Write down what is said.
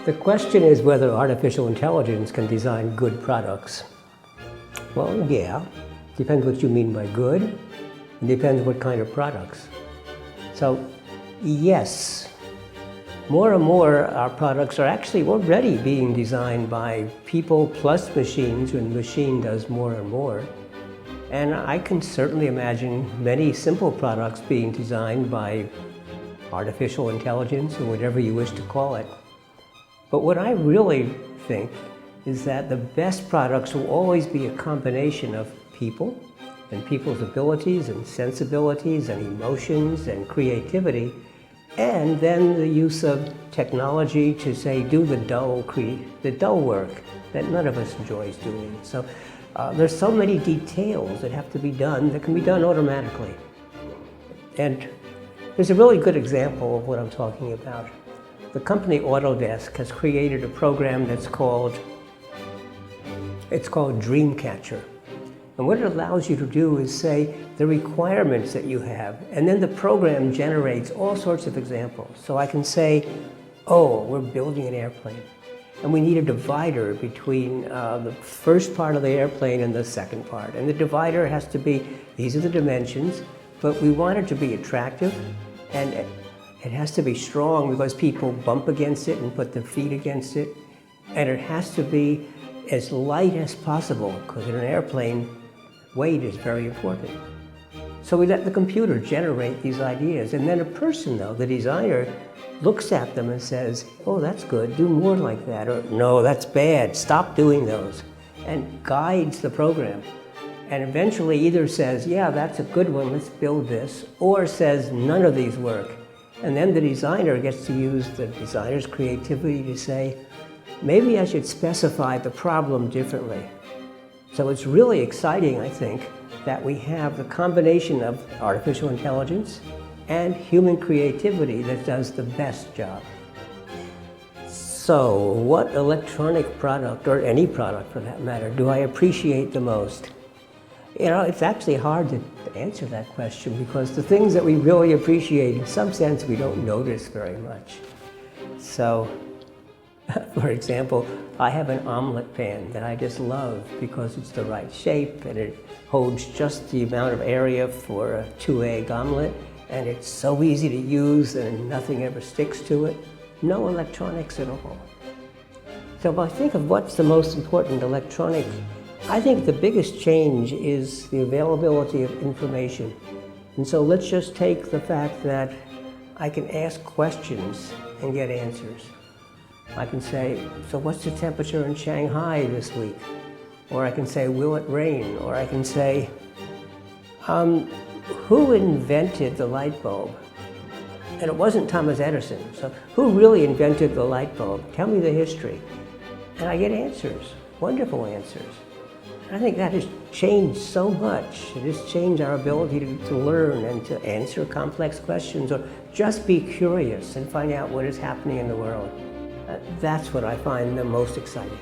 The question is whether artificial intelligence can design good products. Well, yeah. Depends what you mean by good. It depends what kind of products. So, yes. More and more, our products are actually already being designed by people plus machines, when the machine does more and more. And I can certainly imagine many simple products being designed by artificial intelligence, or whatever you wish to call it. But what I really think is that the best products will always be a combination of people and people's abilities and sensibilities and emotions and creativity, and then the use of technology to, say, do the dull work that none of us enjoys doing. So there's so many details that have to be done that can be done automatically. And there's a really good example of what I'm talking about. The company Autodesk has created a program that's called Dreamcatcher. And what it allows you to do is say the requirements that you have, and then the program generates all sorts of examples. So I can say, oh, we're building an airplane, and we need a divider between the first part of the airplane and the second part. And the divider has to be, these are the dimensions, but we want it to be attractive, and it has to be strong because people bump against it and put their feet against it. And it has to be as light as possible, because in an airplane, weight is very important. So we let the computer generate these ideas. And then a person, though, the designer, looks at them and says, oh, that's good, do more like that. Or, no, that's bad, stop doing those. And guides the program. And eventually either says, yeah, that's a good one, let's build this, or says, none of these work. And then the designer gets to use the designer's creativity to say, maybe I should specify the problem differently. So it's really exciting, I think, that we have the combination of artificial intelligence and human creativity that does the best job. So what electronic product, or any product for that matter, do I appreciate the most? You know, it's actually hard to answer that question, because the things that we really appreciate, in some sense, we don't notice very much. So, for example, I have an omelet pan that I just love because it's the right shape and it holds just the amount of area for a 2-egg omelet, and it's so easy to use and nothing ever sticks to it. No electronics at all. So if I think of what's the most important electronic, I think the biggest change is the availability of information. And so let's just take the fact that I can ask questions and get answers. I can say, so what's the temperature in Shanghai this week? Or I can say, will it rain? Or I can say, who invented the light bulb? And it wasn't Thomas Edison. So who really invented the light bulb? Tell me the history. And I get answers, wonderful answers. I think that has changed so much. It has changed our ability to learn and to answer complex questions, or just be curious and find out what is happening in the world. That's what I find the most exciting.